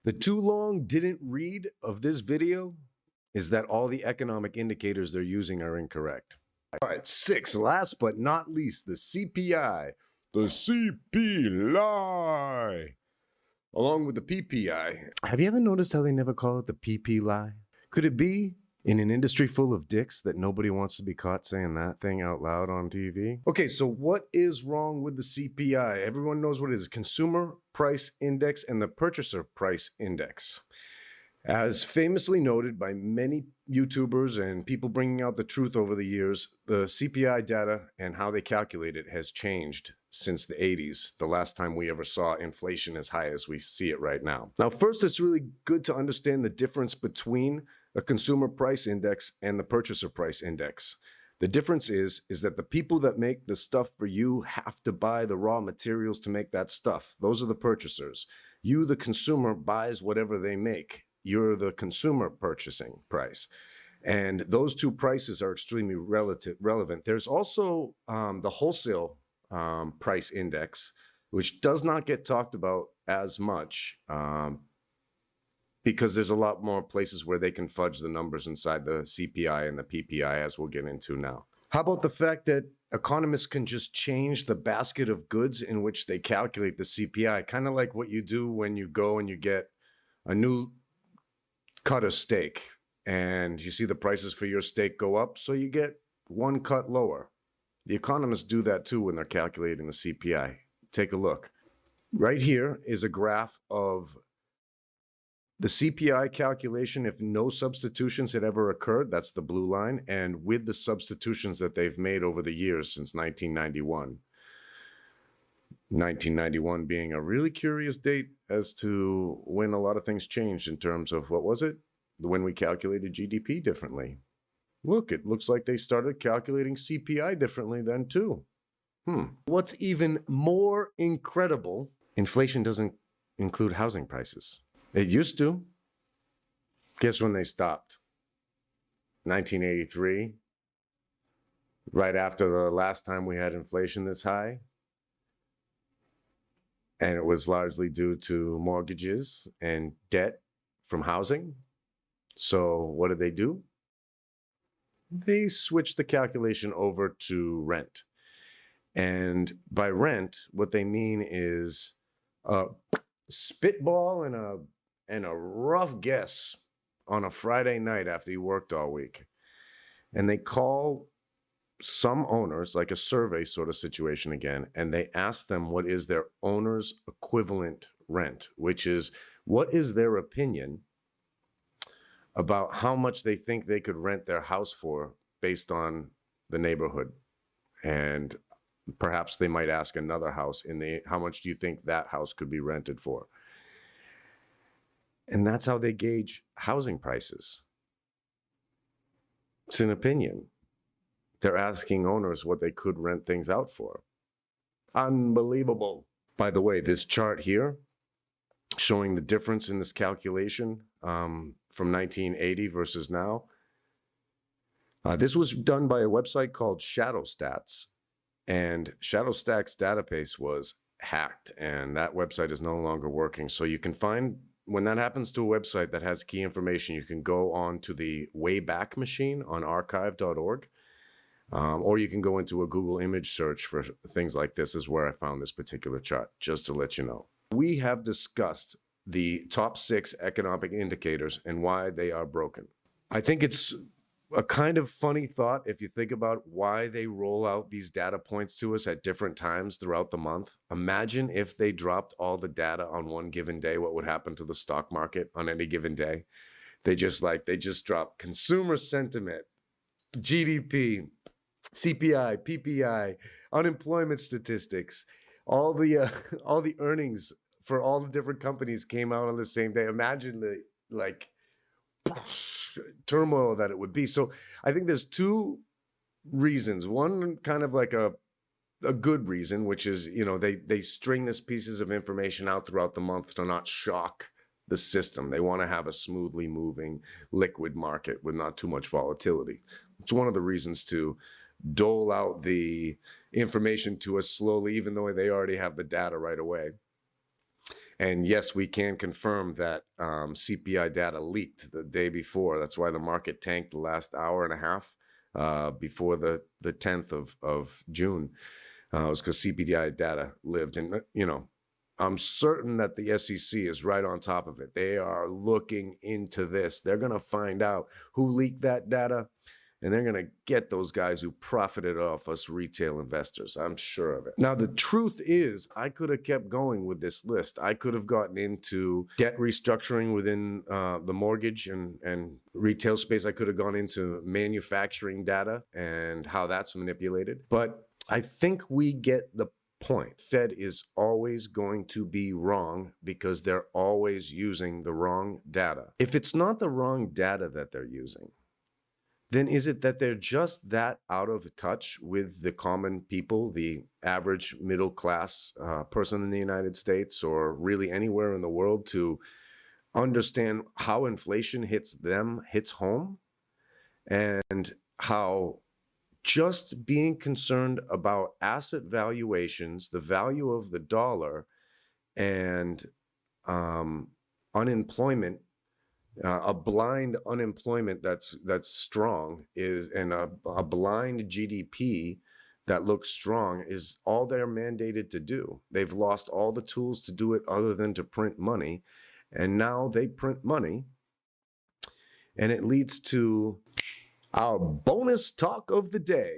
The too long didn't read of this video is that all the economic indicators they're using are incorrect. All right, 6, last but not least, the CPI. The CPI, along with the PPI. Have you ever noticed how they never call it the PP-lie? Could it be in an industry full of dicks that nobody wants to be caught saying that thing out loud on TV? Okay, so what is wrong with the CPI? Everyone knows what it is: Consumer Price Index and the Purchaser Price Index. As famously noted by many YouTubers and people bringing out the truth over the years, the CPI data and how they calculate it has changed since the 80s, the last time we ever saw inflation as high as we see it right now. Now, first, it's really good to understand the difference between a consumer price index and the purchaser price index. The difference is that the people that make the stuff for you have to buy the raw materials to make that stuff. Those are the purchasers. You, the consumer, buys whatever they make. You're the consumer purchasing price. And those two prices are extremely relevant. There's also the wholesale price index, which does not get talked about as much because there's a lot more places where they can fudge the numbers inside the CPI and the PPI, as we'll get into now. How about the fact that economists can just change the basket of goods in which they calculate the CPI, kind of like what you do when you go and you get a new cut of steak and you see the prices for your steak go up, so you get one cut lower. The economists do that too when they're calculating the CPI. Take a look. Right here is a graph of the CPI calculation if no substitutions had ever occurred. That's the blue line. And with the substitutions that they've made over the years since 1991. 1991 being a really curious date as to when a lot of things changed in terms of, what was it? When we calculated GDP differently. Look, it looks like they started calculating CPI differently then too. What's even more incredible, inflation doesn't include housing prices. It used to. Guess when they stopped? 1983, right after the last time we had inflation this high. And it was largely due to mortgages and debt from housing. So what did they do? They switched the calculation over to rent. And by rent, what they mean is a spitball and a rough guess on a Friday night after you worked all week. And they call some owners, like a survey sort of situation again, and they ask them what is their owner's equivalent rent, which is what is their opinion about how much they think they could rent their house for based on the neighborhood. And perhaps they might ask another house how much do you think that house could be rented for? And that's how they gauge housing prices. It's an opinion. They're asking owners what they could rent things out for. Unbelievable. By the way, this chart here showing the difference in this calculation from 1980 versus now. This was done by a website called ShadowStats, and ShadowStats database was hacked, and that website is no longer working. So you can find, when that happens to a website that has key information, you can go on to the Wayback Machine on archive.org. Or you can go into a Google image search for things like this, is where I found this particular chart, just to let you know. We have discussed the top 6 economic indicators and why they are broken. I think it's a kind of funny thought if you think about why they roll out these data points to us at different times throughout the month. Imagine if they dropped all the data on one given day, what would happen to the stock market on any given day? They just drop consumer sentiment, GDP, CPI, PPI, unemployment statistics, all the earnings for all the different companies came out on the same day. Imagine the turmoil that it would be. So I think there's 2 reasons. One kind of like a good reason, which is, they string these pieces of information out throughout the month to not shock the system. They want to have a smoothly moving liquid market with not too much volatility. It's one of the reasons to dole out the information to us slowly, even though they already have the data right away. And yes, we can confirm that CPI data leaked the day before. That's why the market tanked the last hour and a half before the 10th of June. It was because CPI data lived. And, I'm certain that the SEC is right on top of it. They are looking into this. They're going to find out who leaked that data, and they're going to get those guys who profited off us retail investors. I'm sure of it. Now, the truth is, I could have kept going with this list. I could have gotten into debt restructuring within the mortgage and retail space. I could have gone into manufacturing data and how that's manipulated. But I think we get the point. Fed is always going to be wrong because they're always using the wrong data. If it's not the wrong data that they're using, then is it that they're just that out of touch with the common people, the average middle class person in the United States or really anywhere in the world to understand how inflation hits them, hits home, and how just being concerned about asset valuations, the value of the dollar, and unemployment, a blind unemployment that's strong is, and a blind GDP that looks strong is all they're mandated to do. They've lost all the tools to do it other than to print money, and now they print money, and it leads to our bonus talk of the day.